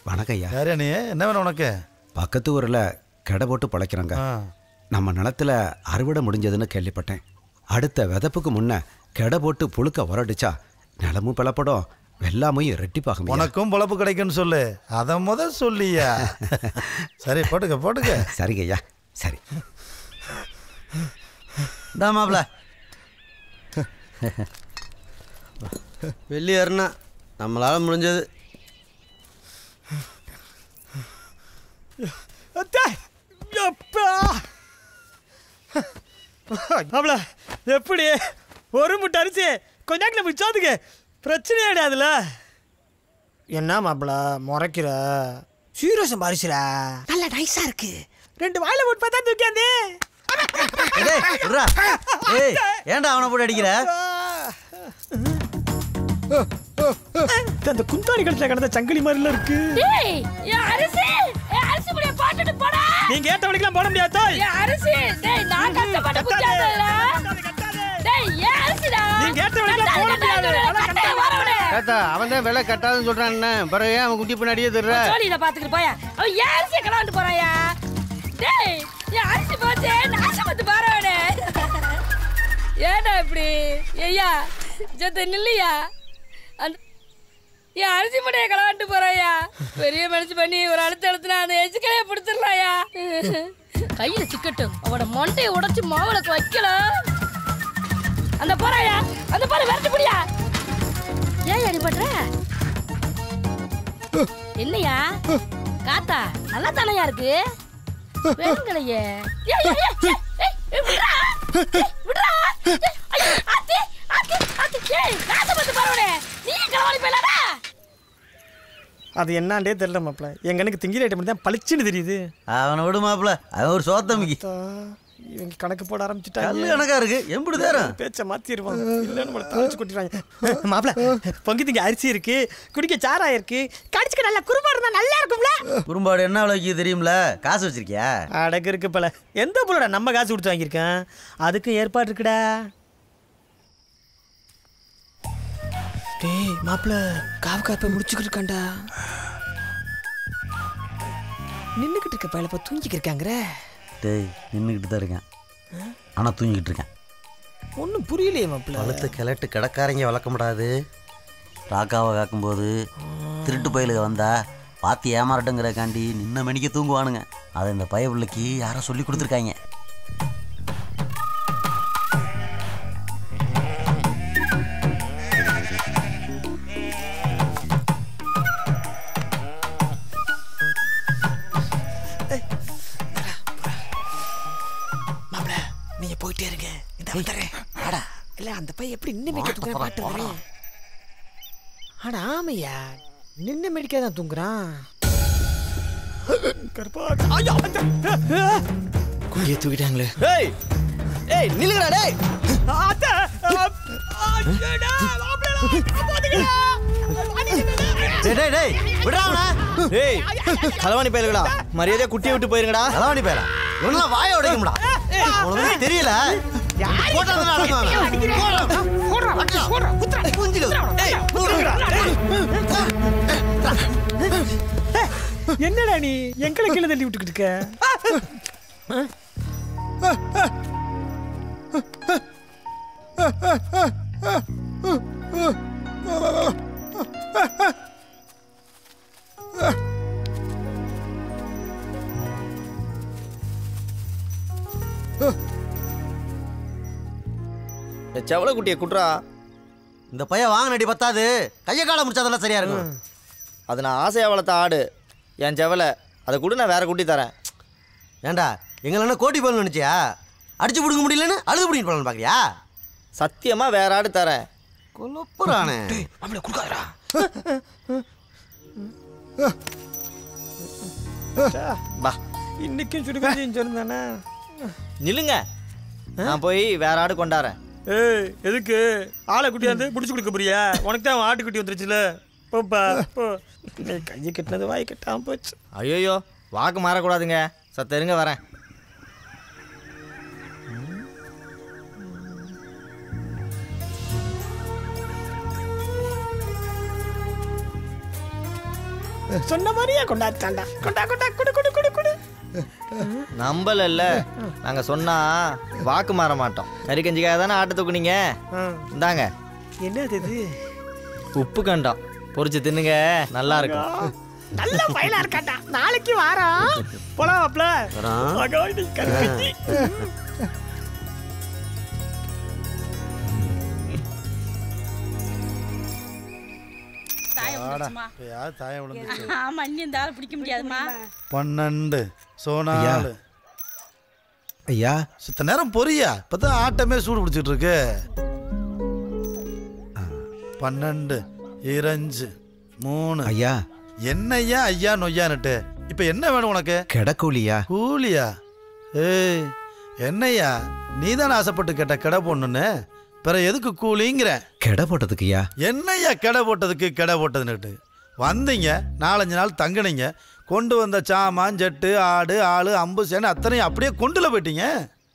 வணக்கம் ஐயா. யாரே நீ? என்ன வேணும் உனக்கு? பக்கத்து ஊரில் கடை போட்டு பழைக்கிறாங்க. நம்ம நிலத்தில் அறுவடை முடிஞ்சதுன்னு கேள்விப்பட்டேன். அடுத்த விதப்புக்கு முன்ன கடை போட்டு புழுக்க உரடிச்சா நிலமும் பிளப்படும், வெள்ளாமையும் ரெட்டிப்பாகும். உனக்கும் பொழப்பு கிடைக்குன்னு சொல்லு, அதை சொல்லியா? சரி போட்டுக்க போட்டுக்க. சரிங்க ஐயா. சரி மாப்பிள்ள வெள்ளி ஏறினா நம்மளால முடிஞ்சது. எப்படி ஒரு முட்டை அரிசி கொஞ்சம் மிச்சாதுக்கு பிரச்சனை கிடையாதுல. என்ன மாப்பிள முறைக்கிற? சீரசம் அரிசில நல்ல நைஸா இருக்கு. 2 வாயில போட்டு பார்த்தா தூக்கியாந்தே. ஏன்டா அவனை போட்டு அடிக்கிற? அந்த குந்தாணி கழுத்துல கிடந்த சங்கிலி மாதிரில இருக்கு. நீங்க ஏத்தவனுக்குலாம் போட முடியாது. அவன் தான் விலை கட்டாதுன்னு சொல்றான். பிறகு அவன் குட்டி பின்னாடியே தர்ற பாத்துக்கிட்டு போயா. அவன் ஏன் கிளம்பிட்டு போறாயா? அரிசி போச்சு நாசமத்து பாருவானே. ஏடா இப்படி ஐயா ஜத்த நில்லையா? என் அரிசி மட்டையை களவாண்டு போறாயா? பெரிய மனுஷி பண்ணி ஒரு அழுத்த அழுத்தினா அந்த எச்சுக்கலையை பிடிச்சிடலாயா? கையில சிக்கட்டும் அவட மண்டையை உடைச்சு மாவுளக்கு வைக்கல. அந்த போறாயா? அந்த போற விரட்டு முடியா? ஏன் அடிபடுற? என்னையா காத்தா நல்லா தானையா இருக்கு? வேங்களையே அது என்னாண்டே தெரியல மாப்பிள. எங்க எனக்கு திங்கிற ஐட்டம் தான் பளிச்சுன்னு தெரியுது. அவனை விடு மாப்பிள, அவன் ஒரு சோத்தமிக்கு. இவங்க கணக்கு போட ஆரம்பிச்சுட்டாங்க. கணக்கா இருக்கு எப்படி தேரும் பேச்ச மாத்திடுவாங்க. இல்லன்னு தாளிச்சு கொட்டிடுவாங்க. மாப்பிள பொங்கி திங்க அரிசி இருக்கு, குடிக்க சாராயம் இருக்கு, கடிச்சுக்க நல்லா குறும்பாடு இருந்தா நல்லா இருக்கும்ல. குறும்பாடு என்ன விலைக்கு தெரியும்ல? காசு வச்சிருக்கியா? அடக்கு இருக்கு பல. எந்த பொருளோட நம்ம காசு கொடுத்து வாங்கியிருக்கேன், அதுக்கும் ஏற்பாடு இருக்குடா. டேய் மாப்பிள காவு காப்பை முடிச்சுக்கிட்டு இருக்காண்டா. நின்றுக்கிட்டு இருக்க பயில இப்போ தூங்கிக்கிட்டு இருக்காங்கிற. டேய் நின்றுக்கிட்டு தான் இருக்கேன், ஆனால் தூங்கிக்கிட்டு இருக்கேன். ஒன்றும் புரியலையே மாப்பிள்ள. வளர்த்து கிளட்டு கிடக்காரங்க வளர்க்க முடியாது. ராக்காவை காக்கும்போது திருட்டு பயிலுக வந்தா பார்த்து ஏமாறட்டுங்கிறக்காண்டி நின்ன மணிக்க தூங்குவானுங்க. அதை இந்த பய பிள்ளைக்கு யாரோ சொல்லி கொடுத்துருக்காங்க. போயிட்டே இருங்க. இந்த வந்துறேன். அடா இல்ல அந்த பையன் எப்படி நின்னு மேய்க்க தூங்குறான் பாட்டு வரேன். அடா ஆமையா நின்னு மேய்க்க தான் தூங்குறான். கர்ப்பா ஐயா குடியே தூக்கிட்டாங்களே. ஏய் ஏய் நில்லுங்கடா டேய். அட அடடா மாப்ளடா டேய் டேய் டேய் விடுறாங்கடா. டேய் கலவாணி பயலுடா, மரியாதையா குட்டியை விட்டு போயிருங்கடா. கலவாணி பயலா இவனெல்லாம் வாயை உடைக்கும்டா. உனக்கு தெரியல என்னடா நீ எங்களை கீழே தள்ளி விட்டுக்கிட்டு இருக்க? செவல குட்டியை குட்ரா. இந்த பையன் வாங்கினடி பத்தாது, கையை காலை முடிச்சாதெல்லாம் சரியா இருக்கும். அது நான் ஆசையாக வளர்த்த ஆடு என் செவலை, அதை கூட நான் வேற குட்டி தரேன். ஏண்டா எங்களை என்ன கோட்டி போகணும்னு நினச்சியா? அடிச்சு பிடிக்க முடியலன்னு அழுது பிடிக்க போகலான்னு பார்க்குறியா? சத்தியமாக வேற ஆடு தரேன். கொலப்புறானே அப்படி கொடுக்காதடா. பா இன்னைக்கும் சுடுகாஞ்சி சொன்னானே. நில்லுங்க, நான் போய் வேற ஆடு கொண்டாறேன். ஏய் எதுக்கு ஆளை குட்டியாந்து பிடிச்சி கொடுக்க போறியா? உனக்கு தான் ஆட்டுக்குட்டி வந்துருச்சுல. போப்பா போ. நீ கையை கட்டினது வாய் கட்டாமல் போச்சு. ஐயோ வாக்கு மாறக்கூடாதுங்க. சத்தருங்க வரேன். சொன்ன மாதிரியே கொண்டாச்சாண்டா. கொண்டா கொண்டா குடு குடு குடு குடு. நம்பல நாங்க சொன்னா வாக்கு மாற மாட்டோம். கறி கஞ்சிக்காக தானே ஆட்டை தூக்குனீங்க. இந்தாங்க. என்னது இது? உப்பு கண்டம் பொரிச்சு தின்னுங்க, நல்லா இருக்கும். நல்ல ஃபைலா இருக்காட்டா. நாளைக்கு வாரம் போலாம் மாப்ள. அகோடி கஞ்சி. ஆமா, இன்னும் இந்த ஆளை பிடிக்க முடியாதுமா. 12 சோனாலு. ஐயா சித்த நேரம் பொரியா, இப்பதான் ஆட்டமே சூடு பிடிச்சிட்டு இருக்கு. 12 25 3. ஐயா என்னய்யா ஐயா நொய்யான்னுட்டு இப்ப என்ன வேணும் உனக்கு? கெடக்கூலியா? கூலியா? ஏய் என்னய்யா, நீதானே ஆசைப்பட்டு கேட்ட கெடை போடணுன்னு, பிற எதுக்கு கூலிங்கிற? கெடை போட்டதுக்குயா? என்னய்யா கெடை போட்டதுக்கு கெடை போட்டதுன்னுட்டு வந்தீங்க, 4-5 நாள் தங்குனீங்க, கொண்டு வந்த சாமான் ஜெட்டு ஆடு ஆளு அம்பு சேனை அத்தனையும் அப்படியே கொண்டுல போயிட்டீங்க,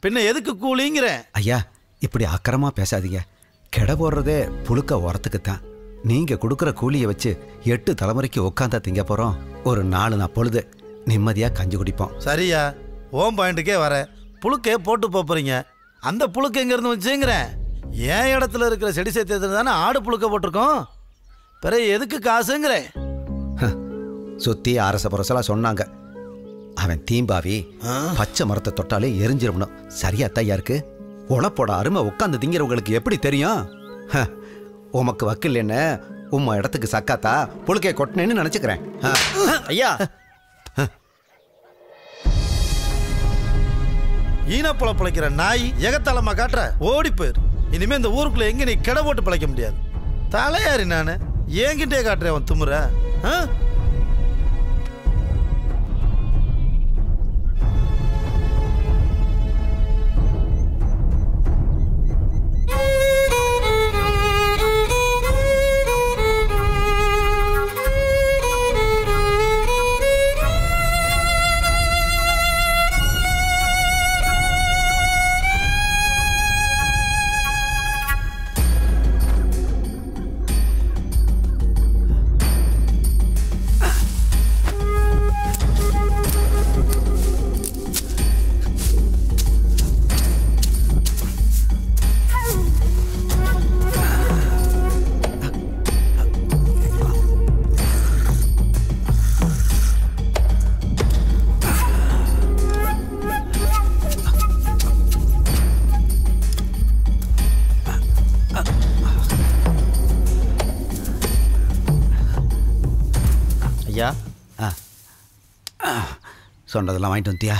பின்ன எதுக்கு கூலிங்கிற? ஐயா இப்படி அக்கறமா பேசாதீங்க. கெடை போடுறதே புழுக்க உரத்துக்குத்தான். நீங்க கொடுக்குற கூலியை வச்சு 8 தலைமுறைக்கு உட்காந்தா திங்க போறோம். ஒரு 4 நாள் பொழுது நிம்மதியா கஞ்சி குடிப்போம். சரியா, ஓம் பாயிண்ட்டுக்கே வர. புழுக்கே போட்டு போறீங்க, அந்த புழுக்க எங்க இருந்து வச்சுங்கிறேன்? என் இடத்துல இருக்கிற செடி சேர்த்து தானே ஆடு புழுக்க போட்டிருக்கோம், பிற எதுக்கு காசுங்கிற? சுத்தி அரச புரசலா சொன்னாங்க. அவன் தீம்பாவி, பச்சை மரத்தை தொட்டாலே எரிஞ்சிருக்கணும். சரியா தையா இருக்கு? உழப்போட அருமை உட்காந்து திங்கிறவங்களுக்கு எப்படி தெரியும்? உமக்கு வக்கில் என்ன உம்மா இடத்துக்கு சக்காத்தா புழுக்கைய கொட்டினேன்னு நினைச்சுக்கிறேன். ஐயா ஈனப்புல பிழைக்கிற நாய் எகத்தாளமா காட்டுற, ஓடி போயிரு. இனிமே இந்த ஊருக்குள்ள எங்க நீ கெடை போட்டு பிழைக்க முடியாது. தலையாரி நானு என்கிட்டே காட்டுறேன் அவன் துமுற. ஐயா சொன்னதெல்லாம் வாங்கிட்டு வந்தியா?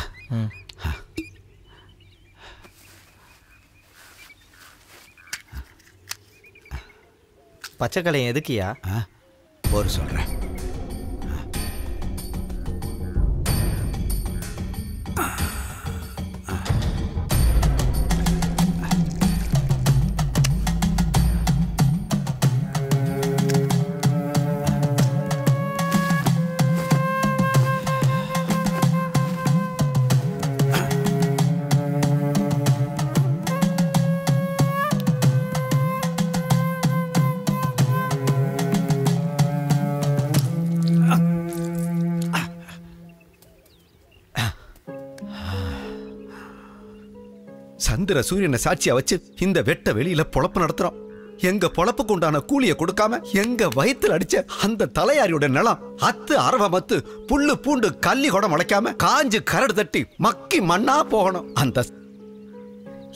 பச்சைக்கலையும் எதுக்குயா? ஒரு சொல்றேன். சந்திர சூரியனை சாட்சியா வச்சு இந்த வெட்ட வெளியில பொழப்பு நடத்துறோம். எங்க பொழப்புக்கு உண்டான கூலியை கொடுக்காம எங்க வயித்துல அடிச்ச அந்த தலையாரியோட நிலம் அத்து அரவமத்து புல்லு பூண்டு கள்ளி கூட முளைக்காம காஞ்சு கரடு தட்டி மக்கி மண்ணா போகணும். அந்த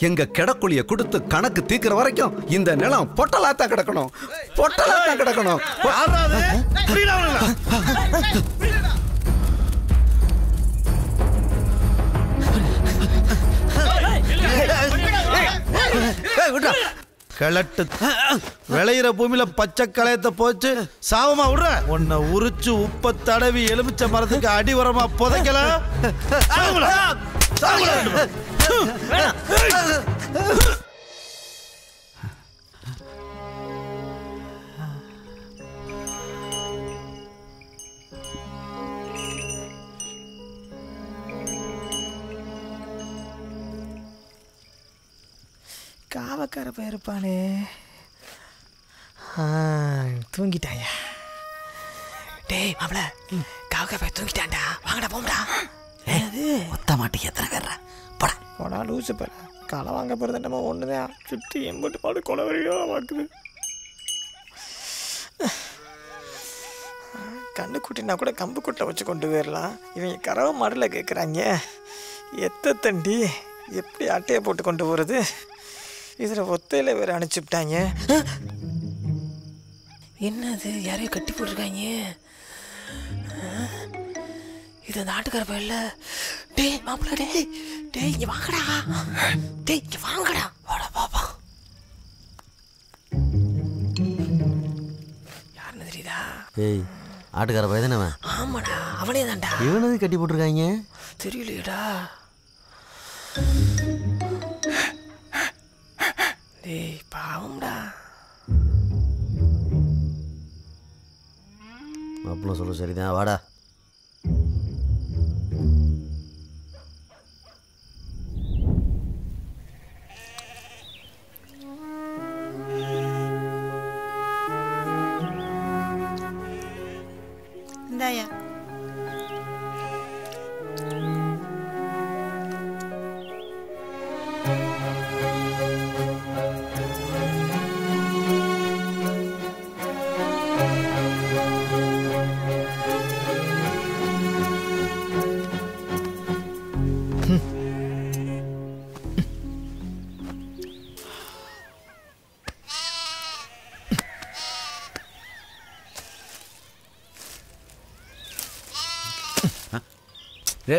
எங்க கிடக்குழிய கொடுத்து கணக்கு தீக்கிற வரைக்கும் இந்த நிலம் பொட்டலாத்தா கிடக்கணும், பொட்டலாத்தா கிடக்கணும். கிளட்டு விளையிற பூமியில பச்சை களையத்தை போச்சு சாவமா விடுற. உன்னை உரிச்சு உப்ப தடவி எலுமிச்ச மரத்துக்கு அடி உரமா புதைக்கல. காவக்கார போயிருப்பானே, தூங்கிட்டாயா? டேய் மாப்ள காக்கா போய் தூங்கிட்டான்டா வாங்கடா போம்டா ஒத்த மாட்டுக்கு எத்தனை பேர் போடா போடா லூசு பேர களை வாங்க போகிறது நம்ம ஒன்றுதான் சுற்றி எம்பிட்டு பாடு கொலவரையோ வாக்குது கண்ணு குட்டினா கூட கம்பு குட்டை வச்சு கொண்டு போயிடலாம் இவங்க கறவை மாடல கேட்குறாங்க எத்த தண்டி எப்படி அட்டையை போட்டு கொண்டு போகிறது இதில் ஒத்தையில் வேறு அனுப்பிச்சுட்டாங்க என்னது யாரையும் கட்டி போட்டிருக்காங்க இது அந்த ஆட்டுக்கார பையில டேய் மாப்பிள்ள டேய் இங்கே வாங்கடா டேய் இங்கே வாங்கடா வாடா பாப்பா யாருன்னு தெரியுதா ஏய் ஆட்டுக்கார பையன் தானே அவன் ஆமாடா அவனே தான்டா இவனது கட்டி போட்டிருக்காங்க தெரியலையடா டேய் பாவம்டா மாப்பிள்ள சொல்ல சரிதான் வாடா இந்தாயா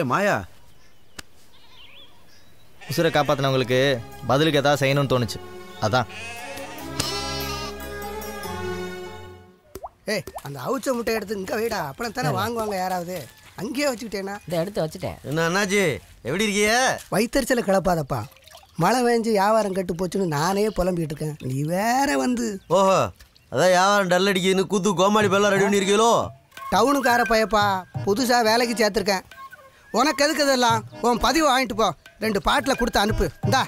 மாயா உசுரை காப்பாற்றினவங்களுக்கு பதிலுக்கு ஏதாவது செய்யணும்னு தோணுச்சு அதான் ஏய் அந்த அவுச்ச முட்டை எடுத்து இங்கே வைடா அப்புறம் தானே வாங்குவாங்க யாராவது அங்கேயே வச்சுக்கிட்டேன்னா இதை எடுத்து வச்சுட்டேன். என்ன அண்ணாச்சி எப்படி இருக்கிய? வயிற்றுச்சலை கிளப்பாதப்பா. மழை பெஞ்சு வியாபாரம் கெட்டு போச்சுன்னு நானே புலம்பிக்கிட்டு இருக்கேன். நீ வேற வந்து ஓஹோ அதான் வியாபாரம் டல் அடிக்குதுன்னு கூத்து கோமாளி பேர்லாம் ரெடி பண்ணியிருக்கீங்களோ? டவுனுக்கார பையப்பா புதுசாக வேலைக்கு சேர்த்துருக்கேன். உனக்கு எதுக்கு இதெல்லாம்? உன் பதிவு வாங்கிட்டு போ, 2 பாட்டில் கொடுத்து அனுப்பு. இந்தா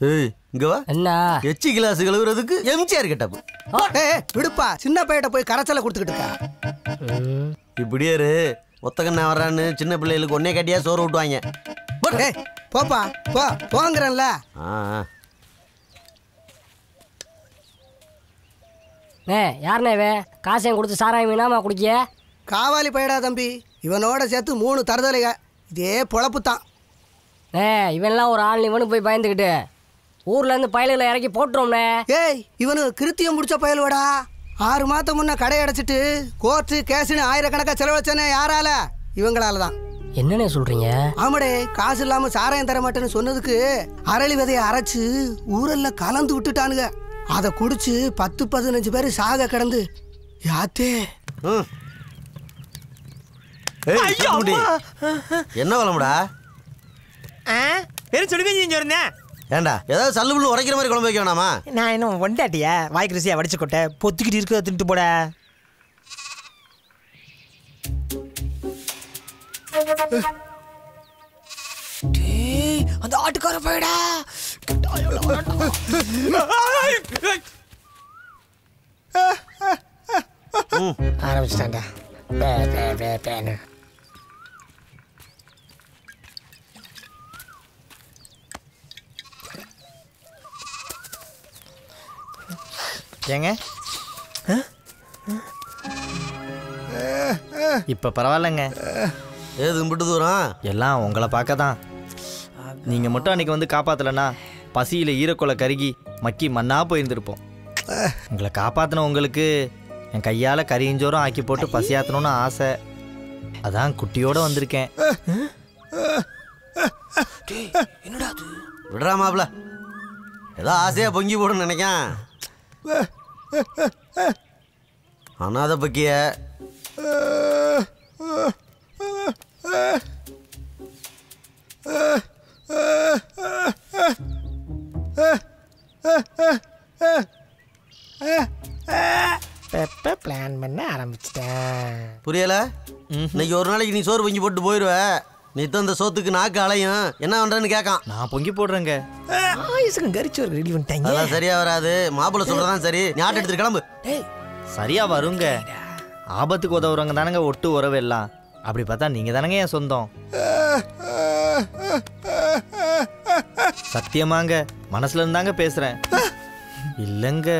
ஏய் இங்க வா. என்ன எச்சி கிளாஸ் கழுவுறதுக்கு எம்ஜிஆர் கெட்டப்பு. ஏய் விடுப்பா, சின்ன பையிட்ட போய் கரைச்சலை கொடுத்துக்கிட்டு இருக்கா. இப்படியே ஒத்த கண்ணா வர்றான்னு சின்ன பிள்ளைகளுக்கு ஒன்னே கட்டியா சோறு விட்டுவாங்க. ஏய் போப்பா போ போங்கிறேன்ல. யாருண்ணே இவன்? காசையும் கொடுத்து சாராயம் வீணாமா குடிக்க? காவாலி பையடா தம்பி, இவனோட சேர்த்து 3 தருதலைக. இதே பொழப்பு தான். இவன்லாம் ஒரு ஆள், இவனுக்கு போய் பயந்துக்கிட்டு ஊர்லேருந்து பயலுகளை இறக்கி போட்டுருவோம்ண்ணே. ஏய் இவனு கிருத்தியம் முடிச்ச பயலுவடா. 6 மாதம் முன்ன கடை அடைச்சிட்டு கோர்ட்டு கேஸுன்னு ஆயிரக்கணக்காக செலவழிச்சனே. யாரால? இவங்களால தான். என்னண்ணே சொல்கிறீங்க? ஆமாடே, காசு இல்லாமல் சாராயம் தர மாட்டேன்னு சொன்னதுக்கு அரளி விதையை அரைச்சு ஊரெல்லாம் கலந்து விட்டுட்டானுங்க. அதை குடிச்சு 10-15 பேர் சாக கிடந்து யாத்தே. என்ன வளமுடா? வெறும் சுடுகஞ்சி இருந்தேன். ஏண்டா ஏதாவது சல்லு புல்லு உரைக்கிற மாதிரி குழம்பு வைக்க வேணாமா? நான் இன்னும் ஒண்டாட்டியா வாய்க்கு ருசியா வடிச்சு கொட்ட பொத்துக்கிட்டு இருக்க தின்ட்டு போட. அந்த ஆட்டுக்கார போயிடா. ஆரம்பிச்சிட்டாண்டா. ஏங்க இப்போ பரவாயில்லைங்க. ஏது கும்பிட்டு தூரம் எல்லாம் உங்களை பார்க்க தான். நீங்கள் மட்டும் அன்றைக்கி வந்து காப்பாற்றலைன்னா பசியில் ஈரக்கொலை கருகி மக்கி மண்ணாக போயிருந்துருப்போம். உங்களை காப்பாற்றின உங்களுக்கு என் கையால் கறியஞ்சோறும் ஆக்கி போட்டு பசியாற்றணும்னு ஆசை. அதான் குட்டியோடு வந்திருக்கேன். விடுறா மாப்பிள்ள, ஏதோ ஆசையாக பொங்கி போடுன்னு நினைக்கேன். அனாத பக்கிய பிளான் பண்ண ஆரம்பிச்சிட்டேன். புரியல? இன்னைக்கு ஒரு நாளைக்கு நீ சோறு பொங்கி போட்டு போயிடுவ. நீ இந்த சோத்துக்கு நாக்கு அலையும் என்ன பண்றேன்னு கேட்கான். நான் பொங்கி போடுறேங்க. ஆயுசுக்கு கரிச்சு ரெடி பண்ணிட்டாங்க. அதெல்லாம் சரியா வராது. மாப்பிள்ளை சொல்றதான் சரி. நீ ஆட்டை எடுத்துட்டு கிளம்பு. சரியா வருங்க. ஆபத்துக்கு உதவுறவங்க தானங்க ஒட்டு உறவு எல்லாம். அப்படி பார்த்தா நீங்க தானங்க என் சொந்தம். சத்தியமாங்க மனசுல இருந்தாங்க பேசுறேன். இல்லங்க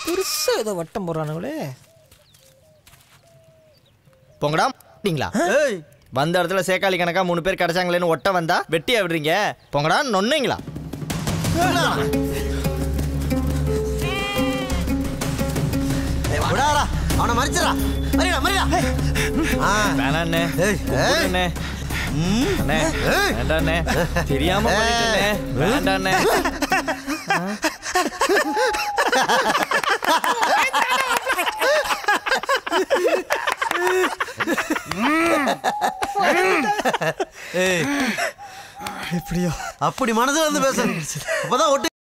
பெருசா ஏதோ வட்டம் போடுறானுங்களே. பொங்கடா வந்த இடத்துல சேக்காளி கணக்கா 3 பேர் கிடைச்சாங்களேன்னு ஒட்ட வந்தா வெட்டியா விடுறீங்க. பொங்கடா நொன்னீங்களா? அவனை மறிச்சிடா. வேணாண்ணே வேண்டாண்ணே தெரியாம பண்ணிட்டேண்ணே. வேண்டாண்ணே. எப்படியோ அப்படி மனசுல இருந்து பேச அப்பதான் ஒட்டு